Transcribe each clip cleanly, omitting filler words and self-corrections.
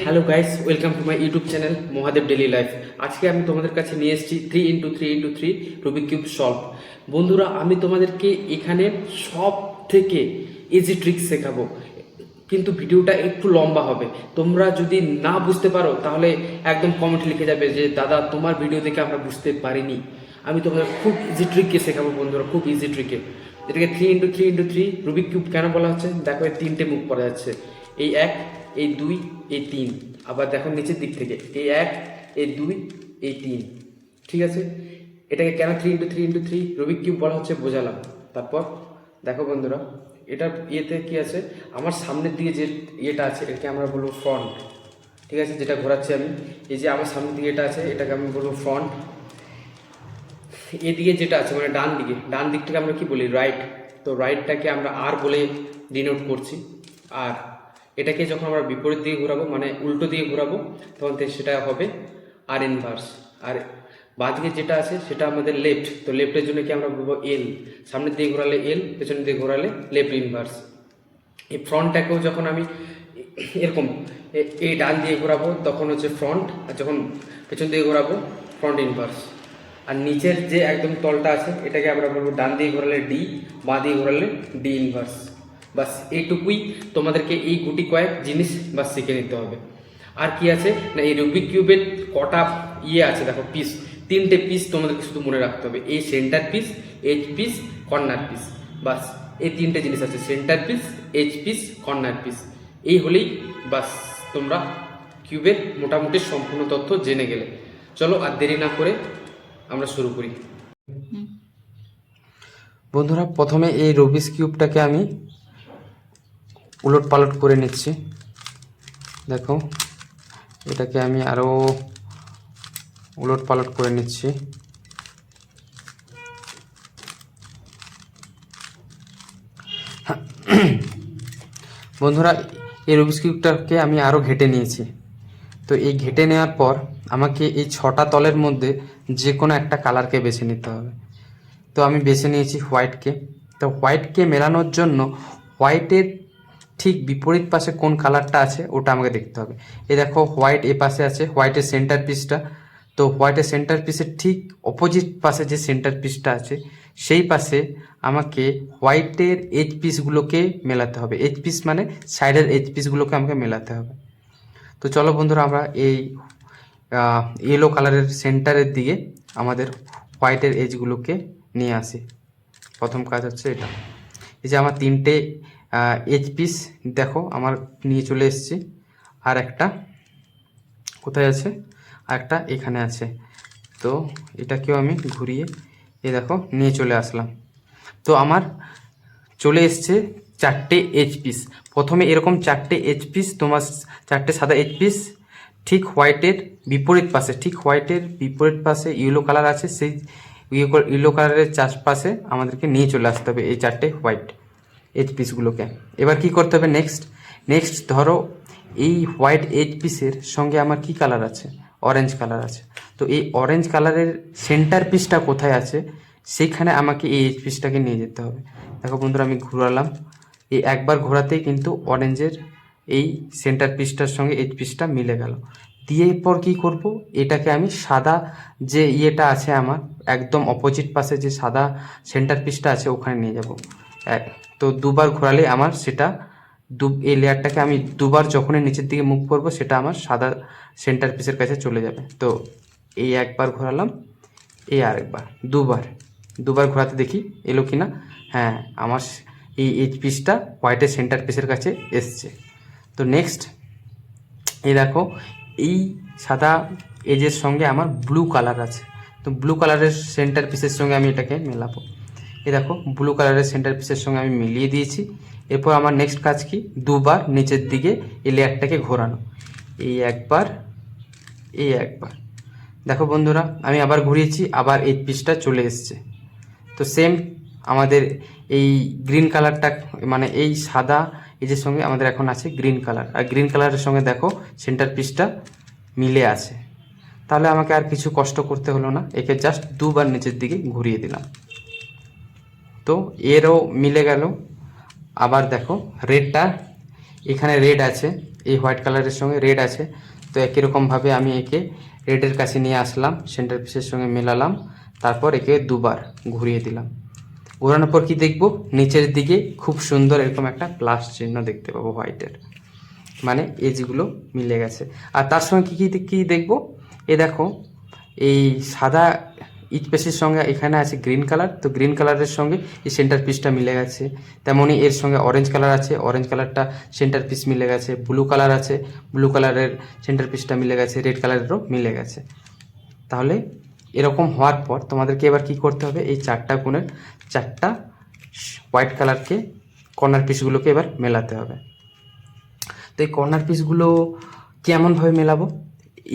Hello guys, welcome to my YouTube channel Mahadev daily life. আজকে আমি তোমাদের কাছে নিয়ে এসেছি 3x3x3 রুবিক কিউব সলভ। বন্ধুরা, আমি তোমাদেরকে এখানে সব থেকে ইজি ট্রিক্স শেখাবো, কিন্তু ভিডিওটা একটু লম্বা হবে। তোমরা যদি না বুঝতে পারো তাহলে একদম কমেন্ট লিখে যাবে যে দাদা তোমার ভিডিও দেখে আমরা বুঝতে পারিনি। আমি তোমাদের খুব ইজি ট্রিককে শেখাবো বন্ধুরা, খুব ইজি ট্রিকে। এটাকে 3x3x3 রুবিক কিউব কেন বলা হচ্ছে? দেখো, এই তিনটে মুখ পড়া যাচ্ছে, এই এক, এই দুই, এই তিন। আবার দেখো নিচের দিক থেকে, এই এক, এই দুই, এই তিন। ঠিক আছে, এটাকে কেন 3x3x3 রুবিক কিউব বলা হচ্ছে বোঝালাম। তারপর দেখো বন্ধুরা, এটা ইয়েতে কি আছে, আমার সামনের দিকে যে ইয়েটা আছে এটাকে আমরা বলবো ফ্রন্ট। ঠিক আছে, যেটা ঘোরাচ্ছি আমি, এই যে আমার সামনের দিকে এটা আছে এটাকে আমি বলবো ফ্রন্ট। এদিকে যেটা আছে মানে ডান দিকটাকে আমরা কি বলি? রাইট। তো রাইটটাকে আমরা আর বলে ডিনোট করছি। আর এটাকে যখন আমরা বিপরীত দিকে ঘোরাবো মানে উল্টো দিকে ঘোরাবো তখন সেটা হবে আর ইনভার্স। আর বাঁদিকে যেটা আছে সেটা আমাদের লেফট। তো লেফটের জন্য কি আমরা বলবো এল। সামনের দিকে ঘোরালে এল, পেছনের দিকে ঘোরালে লেফট ইনভার্স। এই ফ্রন্টটাকেও যখন আমি এরকম এই ডান দিয়ে ঘোরাবো তখন হচ্ছে ফ্রন্ট, আর যখন পেছন দিকে ঘোরাবো ফ্রন্ট ইনভার্স। আর নিচের যে একদম তলটা আছে এটাকে আমরা বলবো ডান দিয়ে ঘোরালে ডি, বাঁ দিয়ে ঘোরালে ডি ইনভার্স। বাস এইটুকুই তোমাদেরকে এই গুটি কয়েক জিনিস বাস শিখে নিতে হবে। আর কি আছে না, এই রুবিক কিউবের কটা ইয়ে আছে দেখো, পিস, তিনটে পিস তোমাদেরকে শুধু মনে রাখতে হবে। এই centre piece, edge piece, corner piece. বাস এই তিনটে জিনিস আছে, centre piece, edge piece, corner piece. এই হলেই বাস তোমরা কিউবের মোটামুটি সম্পূর্ণ তথ্য জেনে গেলে। চলো আর দেরি না করে আমরা শুরু করি। বন্ধুরা, প্রথমে এই রুবিক্স কিউবটাকে আমি উলট পালট করে নিচ্ছি। দেখো, এটাকে আমি আরও উলট পালট করে নিচ্ছি। বন্ধুরা, এই রুবিক্স কিউবটাকে আমি আরও ঘেটে নিয়েছি। তো এই ঘেটে নেওয়ার পর আমাকে এই 6টা তলের মধ্যে যে কোনো একটা কালারকে বেছে নিতে হবে। তো আমি বেছে নিয়েছি হোয়াইটকে। তো হোয়াইটকে মেলানোর জন্য হোয়াইটের ঠিক বিপরীত পাশে কোন কালারটা আছে ওটা আমাকে দেখতে হবে। এই দেখো, হোয়াইট এ পাশে আছে, হোয়াইটের সেন্টার পিসটা। তো হোয়াইটের সেন্টার পিসের ঠিক অপোজিট পাশে যে সেন্টার পিসটা আছে সেই পাশে আমাকে হোয়াইটের এজ পিসগুলোকে মেলাতে হবে। এজ পিস মানে সাইডের এজ পিসগুলোকে আমাকে মেলাতে হবে। তো চলো বন্ধুরা, আমরা এই ইয়েলো কালারের সেন্টারের দিকে আমাদের হোয়াইটের এজগুলোকে নিয়ে আসি। প্রথম কাজ হচ্ছে এটা। এই যে আমার তিনটে এজ পিস দেখো আমার নিয়ে চলে এসেছি। আর একটা কোথায় আছে? আর একটা এখানে আছে। তো এটাকেও আমি ঘুরিয়ে এই দেখো নিয়ে চলে আসলাম। তো আমার চলে এসছে 4টে এজ পিস। প্রথমে এরকম 4টে এজ পিস, তোমার 4টে সাদা এজ পিস ঠিক হোয়াইটের বিপরীত পাশে, ঠিক হোয়াইটের বিপরীত পাশে ইয়েলো কালার আছে, সেই ইয়েলো কালারের চারপাশে আমাদেরকে নিয়ে চলে আসতে হবে এই 4টে হোয়াইট এজ পিসগুলোকে। এবার কি করতে হবে? নেক্সট ধরো এই হোয়াইট এজ পিসের সঙ্গে আমার কি কালার আছে? অরেঞ্জ কালার আছে। তো এই অরেঞ্জ কালারের সেন্টার পিসটা কোথায় আছে সেইখানে আমাকে এই এজ পিসটাকে নিয়ে যেতে হবে। দেখো বন্ধুরা, আমি ঘোরালাম, এই একবার ঘোরাতেই কিন্তু অরেঞ্জের এই সেন্টার পিসটার সঙ্গে এজ পিসটা মিলে গেল। দিয়ে পর কি করব, এটাকে আমি সাদা যে ইয়েটা আছে আমার একদম অপোজিট পাশে যে সাদা সেন্টার পিসটা আছে ওখানে নিয়ে যাব। তো দুবার ঘোরালে আমার সেটা এই লেয়ারটাকে আমি দুবার যখনই নিচের দিকে মুভ করবো সেটা আমার সাদা সেন্টার পিসের কাছে চলে যাবে। তো এই একবার ঘোরালাম, এই আরেকবার, দুবার ঘোরাতে দেখি এলো কি না। হ্যাঁ, আমার এই এজ পিসটা হোয়াইটের সেন্টার পিসের কাছে এসছে। তো নেক্সট এই দেখো, এই সাদা এজের সঙ্গে আমার ব্লু কালার আছে। তো ব্লু কালারের সেন্টার পিসের সঙ্গে আমি এটাকে মেলাবো। এই দেখো, ব্লু কালারের সেন্টার পিসের সঙ্গে আমি মিলিয়ে দিয়েছি। এরপর আমার নেক্সট কাজ কি? দুবার নিচের দিকে এই লেয়ারটাকে ঘোরানো। এই একবার, এই একবার। দেখো বন্ধুরা, আমি আবার ঘুরিয়েছি, আবার এই পিসটা চলে এসছে। তো সেম আমাদের এই গ্রিন কালারটা মানে এই সাদা এজের সঙ্গে আমাদের এখন আছে গ্রিন কালার। আর গ্রিন কালারের সঙ্গে দেখো সেন্টার পিসটা মিলে আছে। তাহলে আমাকে আর কিছু কষ্ট করতে হলো না, একে জাস্ট দুবার নিচের দিকে ঘুরিয়ে দিলাম। তো এরও মিলে গেল। আবার দেখো রেডটা, এখানে রেড আছে, এই হোয়াইট কালারের সঙ্গে রেড আছে, তো একই রকমভাবে আমি একে রেডের কাছে নিয়ে আসলাম, সেন্টার পিসের সঙ্গে মেলালাম, তারপর একে দুবার ঘুরিয়ে দিলাম। ঘোরানোর পর কি দেখব, নিচের দিকে খুব সুন্দর এরকম একটা প্লাস চিহ্ন দেখতে পাবো হোয়াইটের, মানে এজগুলো মিলে গেছে। আর তার সঙ্গে কী কী কী দেখব, এ দেখো এই সাদা ইট পেসের সঙ্গে এখানে আছে গ্রিন কালার, তো গ্রিন কালারের সঙ্গে এই সেন্টার পিসটা মিলে গেছে। তেমনই এর সঙ্গে অরেঞ্জ কালার আছে, অরেঞ্জ কালারটা সেন্টার পিস মিলে গেছে। ব্লু কালার আছে, ব্লু কালারের সেন্টার পিসটা মিলে গেছে, রেড কালারেরও মিলে গেছে। তাহলে এরকম হওয়ার পর তোমাদেরকে এবার কি করতে হবে, এই চারটা কোণের চারটা হোয়াইট কালারকে কর্নার পিসগুলোকে এবার মেলাতে হবে। তো এই কর্নার পিসগুলো কেমনভাবে মেলাবো,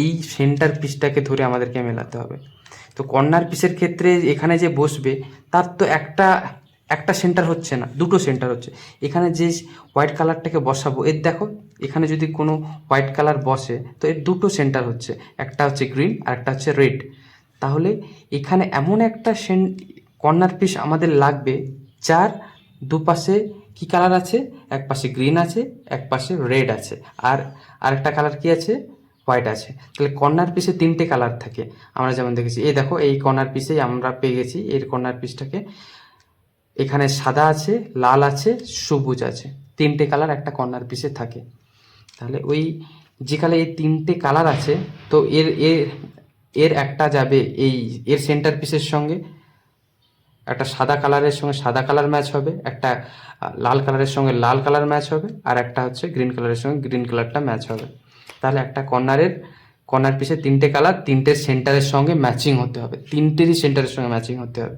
এই সেন্টার পিসটাকে ধরে আমাদেরকে মেলাতে হবে। তো কর্নার পিসের ক্ষেত্রে এখানে যে বসবে তার তো একটা সেন্টার হচ্ছে না, দুটো সেন্টার হচ্ছে। এখানে যে হোয়াইট কালারটাকে বসাবো, এর দেখো এখানে যদি কোনো হোয়াইট কালার বসে তো এর দুটো সেন্টার হচ্ছে, একটা হচ্ছে গ্রিন আর একটা হচ্ছে রেড। তাহলে এখানে এমন একটা কর্নার পিস আমাদের লাগবে যার দুপাশে কি কালার আছে, এক পাশে গ্রিন আছে, এক পাশে রেড আছে, আর আরেকটা কালার কি আছে, হোয়াইট আছে। তাহলে কর্নার পিসে তিনটে কালার থাকে আমরা যেমন দেখেছি। এই দেখো এই কর্নার পিসেই আমরা পেয়ে গেছি এর কর্নার পিসটাকে, এখানে সাদা আছে, লাল আছে, সবুজ আছে, তিনটে কালার একটা কর্নার পিসে থাকে। তাহলে ওই যে কালার এই তিনটে কালার আছে, তো এর এর এর একটা যাবে এই এর সেন্টার পিসের সঙ্গে, একটা সাদা কালারের সঙ্গে সাদা কালার ম্যাচ হবে, একটা লাল কালারের সঙ্গে লাল কালার ম্যাচ হবে, আর একটা হচ্ছে গ্রিন কালারের সঙ্গে গ্রিন কালারটা ম্যাচ হবে। তাহলে একটা কর্নার পিসে তিনটে কালার, তিনটের সেন্টারের সঙ্গে ম্যাচিং হতে হবে, তিনটেরই সেন্টারের সঙ্গে ম্যাচিং হতে হবে,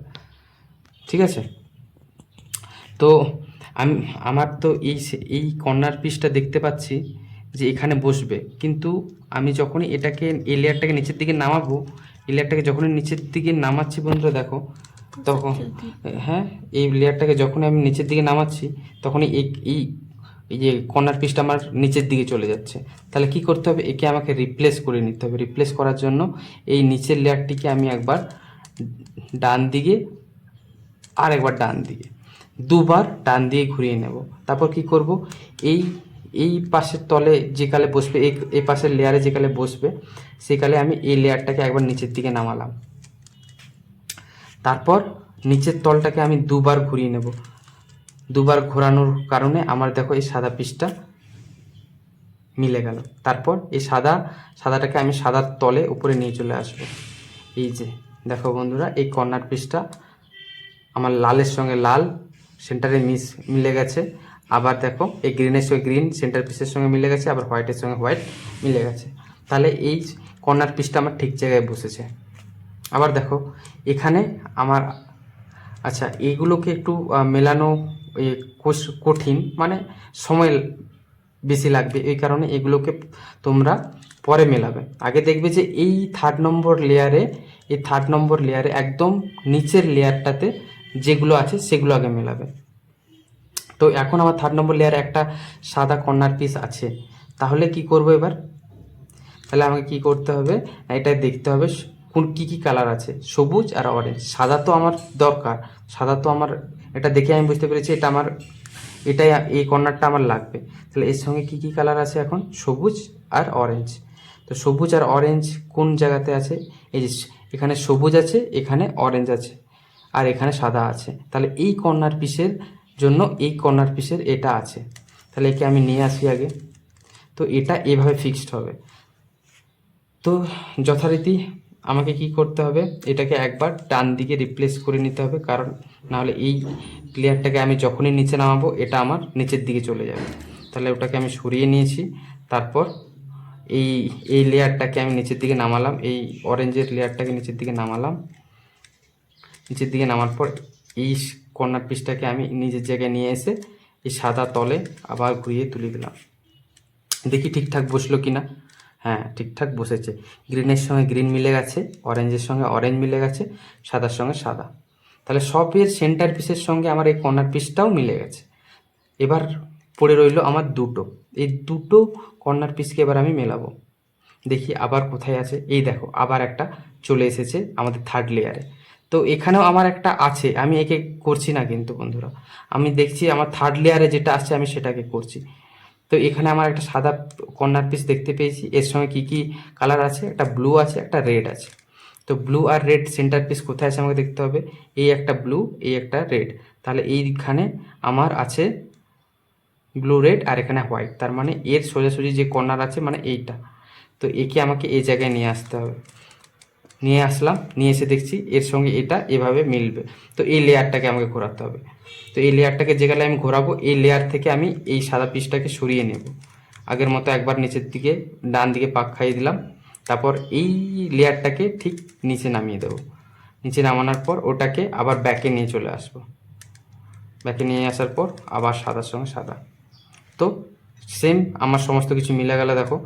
ঠিক আছে। তো আমার তো এই কর্নার পিসটা দেখতে পাচ্ছি যে এখানে বসবে, কিন্তু আমি যখনই এটাকে এই লেয়ারটাকে নিচের দিকে নামাবো, এই লেয়ারটাকে যখনই নিচের দিকে নামাচ্ছি বন্ধুরা দেখো, তখন হ্যাঁ এই লেয়ারটাকে যখনই আমি নিচের দিকে নামাচ্ছি তখনই এই এই যে কর্নার পিসটা আমার নিচের দিকে চলে যাচ্ছে। তাহলে কি করতে হবে, একে আমাকে রিপ্লেস করে নিতে হবে। রিপ্লেস করার জন্য এই নিচের লেয়ারটিকে আমি একবার ডান দিকে আর একবার ডান দিকে দুবার ডান দিয়ে ঘুরিয়ে নেব। তারপর কি করব, এই এই পাশের তলে যে কালে বসবে, এই পাশের লেয়ারে যে কালে বসবে সেই কালে আমি এই লেয়ারটাকে একবার নিচের দিকে নামালাম, তারপর নিচের তলটাকে আমি দুবার ঘুরিয়ে নেব। দুবার ঘোরানোর কারণে আমার দেখো এই সাদা পিসটা মিলে গেল। তারপর এই সাদাটাকে আমি সাদার তলে উপরে নিয়ে চলে আসব। এই যে দেখো বন্ধুরা, এই কর্নার পিসটা আমার লালের সঙ্গে লাল সেন্টারে মিলে গেছে। আবার দেখো এই গ্রিনের সঙ্গে গ্রিন সেন্টার পিসের সঙ্গে মিলে গেছে, আবার হোয়াইটের সঙ্গে হোয়াইট মিলে গেছে। তাহলে এই কর্নার পিসটা আমার ঠিক জায়গায় বসেছে। আবার দেখো এখানে আমার, আচ্ছা এইগুলোকে একটু মেলানো কঠিন, মানে সময় বেশি লাগবে, এই কারণে এগুলোকে তোমরা পরে মেলাবে। আগে দেখবে যে এই থার্ড নম্বর লেয়ারে একদম নিচের লেয়ারটাতে যেগুলো আছে সেগুলো আগে মেলাবে। তো এখন আমার থার্ড নম্বর লেয়ারে একটা সাদা কর্নার পিস আছে, তাহলে কি করব এবার, তাহলে আমাকে কি করতে হবে, এটা দেখতে হবে কোন কী কালার আছে, সবুজ আর অরেঞ্জ। সাদা তো আমার দরকার, সাদা তো আমার, এটা দেখে আমি বুঝতে পেরেছি এটাই এই কর্নারটা আমার লাগবে। তাহলে এর সঙ্গে কী কালার আছে এখন, সবুজ আর অরেঞ্জ। তো সবুজ আর অরেঞ্জ কোন জায়গাতে আছে, এই যে এখানে সবুজ আছে, এখানে অরেঞ্জ আছে, আর এখানে সাদা আছে। তাহলে এই কর্নার পিসের জন্য এই কর্নার পিসের এটা আছে, তাহলে একে আমি নিয়ে আসি আগে। তো এটা এভাবে ফিক্সড হবে। তো যথারীতি আমাকে কি করতে হবে, এটাকে একবার ডান দিকে রিপ্লেস করে নিতে হবে, কারণ নাহলে এই লেয়ারটাকে আমি যখনই নিচে নামাবো এটা আমার নিচের দিকে চলে যাবে। তাহলে ওটাকে আমি সরিয়ে নিয়েছি। তারপর এই লেয়ারটাকে আমি নিচের দিকে নামালাম, এই অরেঞ্জের লেয়ারটাকে নিচের দিকে নামালাম। নিচের দিকে নামার পর এই কর্নার পিসটাকে আমি নিজের জায়গায় নিয়ে এসে এই সাদা তলে আবার ঘুরিয়ে তুলে দিলাম। দেখি ঠিকঠাক বসলো কি না। হ্যাঁ ঠিকঠাক বসেছে, গ্রিনের সঙ্গে গ্রিন মিলে গেছে, অরেঞ্জের সঙ্গে অরেঞ্জ মিলে গেছে, সাদার সঙ্গে সাদা। তাহলে সবের সেন্টার পিসের সঙ্গে আমার এই কর্নার পিসটাও মিলে গেছে। এবার পড়ে রইল আমার এই দুটো কর্নার পিসকে এবার আমি মেলাবো। দেখি আবার কোথায় আছে, এই দেখো আবার একটা চলে এসেছে আমাদের থার্ড লেয়ারে। তো এখানেও আমার একটা আছে, আমি একে করছি না কিন্তু বন্ধুরা, আমি দেখছি আমার থার্ড লেয়ারে যেটা আসছে আমি সেটাকে করছি। তো এখানে আমার একটা সাদা কর্নার পিস দেখতে পেয়েছি, এর সঙ্গে কি কি কালার আছে, একটা ব্লু আছে, একটা রেড আছে। তো ব্লু আর রেড সেন্টার পিস কোথায় আছে আমাকে দেখতে হবে, এই একটা ব্লু, এই একটা রেড, তাহলে এইখানে আমার আছে ব্লু রেড আর এখানে হোয়াইট, তার মানে এর সোজাসুজি যে কর্নার আছে মানে এইটা। তো একে আমাকে এই জায়গায় নিয়ে আসতে হবে, নিয়ে আসলাম, নিয়ে এসে দেখছি এর সঙ্গে এটা এভাবে মিলবে। তো এই লেয়ারটাকে আমাকে ঘোরাতে হবে। তো এই লেয়ারটাকে যে গেলে আমি ঘোরাবো, এই লেয়ার থেকে আমি এই সাদা পিসটাকে সরিয়ে নেব। আগের মতো একবার নিচের দিকে ডান দিকে পাক খাইয়ে দিলাম, তারপর এই লেয়ারটাকে ঠিক নিচে নামিয়ে দেবো। নিচে নামানোর পর ওটাকে আবার ব্যাকে নিয়ে চলে আসবো। ব্যাকে নিয়ে আসার পর আবার সাদার সঙ্গে সাদা। তো সেম আমার সমস্ত কিছু মিলে গেল, দেখো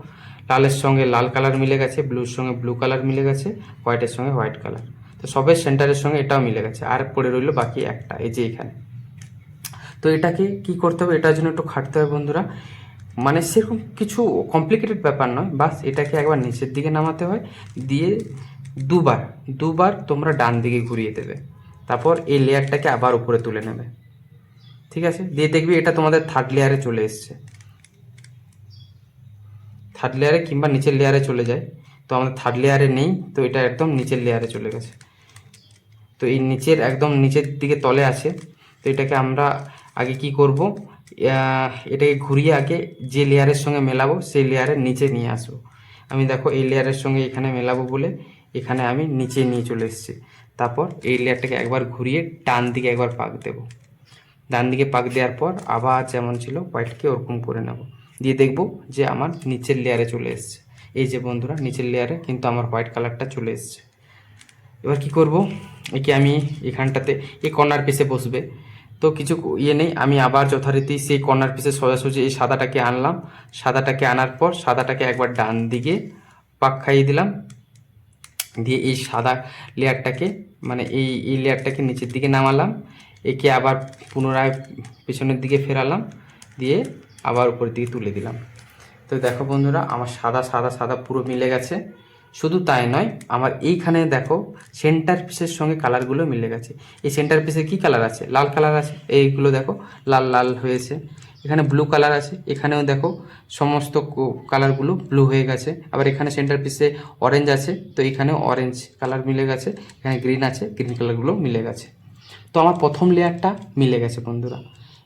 লালের সঙ্গে লাল কালার মিলে গেছে, ব্লুর সঙ্গে ব্লু কালার মিলে গেছে, হোয়াইটের সঙ্গে হোয়াইট কালার। তো সবের সেন্টারের সঙ্গে এটাও মিলে গেছে, আর পড়ে রইল বাকি একটা, এই যে এখানে। তো এটাকে কি করতে হবে, এটার জন্য একটু খাটতে হবে বন্ধুরা, মানে সেরকম কিছু কমপ্লিকেটেড ব্যাপার নয়, বাস এটাকে একবার নিচের দিকে নামাতে হয়, দিয়ে দুবার দুবার তোমরা ডান দিকে ঘুরিয়ে দেবে, তারপর এই লেয়ারটাকে আবার উপরে তুলে নেবে। ঠিক আছে, দিয়ে দেখবি এটা তোমাদের থার্ড লেয়ারে চলে এসছে, থার্ড লেয়ারে কিংবা নিচের লেয়ারে চলে যায়। তো আমাদের থার্ড লেয়ারে নেই, তো এটা একদম নিচের লেয়ারে চলে গেছে। তো এই নিচের একদম নিচের দিকে তলে আছে। তো এটাকে আমরা আগে কি করব, এটাকে ঘুরিয়ে আগে যে লেয়ারের সঙ্গে মেলাবো সেই লেয়ারের নিচে নিয়ে আসবো। আমি দেখো এই লেয়ারের সঙ্গে এখানে মেলাবো বলে এখানে আমি নিচে নিয়ে চলে এসেছি। তারপর এই লেয়ারটাকে একবার ঘুরিয়ে ডান দিকে একবার পাক দেবো। ডান দিকে পাক দেওয়ার পর আবার যেমন ছিল হোয়াইটকে ওরকম করে নেব, দিয়ে দেখব যে আমার নিচের লেয়ারে চলে এসছে। এই যে বন্ধুরা, নিচের লেয়ারে কিন্তু আমার হোয়াইট কালারটা চলে এসছে। এবার কি করব, একে আমি এখানটাতে এই কর্নার পিসে বসবে, তো কিছু ইয়ে নেই, আমি আবার যথারীতি সেই কর্নার পিসে সোজাসুজি এই সাদাটাকে আনলাম। সাদাটাকে আনার পর সাদাটাকে একবার ডান দিকে পাক খাইয়ে দিলাম, দিয়ে এই সাদা লেয়ারটাকে মানে এই লেয়ারটাকে নিচের দিকে নামালাম, একে আবার পুনরায় পেছনের দিকে ফেরালাম, দিয়ে আবার উপরের দিকে তুলে দিলাম। তো দেখো বন্ধুরা, আমার সাদা সাদা সাদা পুরো মিলে গেছে। শুধু তাই নয়, আমার এইখানে দেখো সেন্টার পিসের সঙ্গে কালারগুলো মিলে গেছে। এই সেন্টার পিসে কি কালার আছে, লাল কালার আছে, এইগুলো দেখো লাল লাল হয়েছে। এখানে ব্লু কালার আছে, এখানেও দেখো সমস্ত কালারগুলো ব্লু হয়ে গেছে। আবার এখানে সেন্টার পিসে অরেঞ্জ আছে, তো এখানেও অরেঞ্জ কালার মিলে গেছে। এখানে গ্রিন আছে, গ্রিন কালারগুলো মিলে গেছে। তো আমার প্রথম লেয়ারটা মিলে গেছে বন্ধুরা।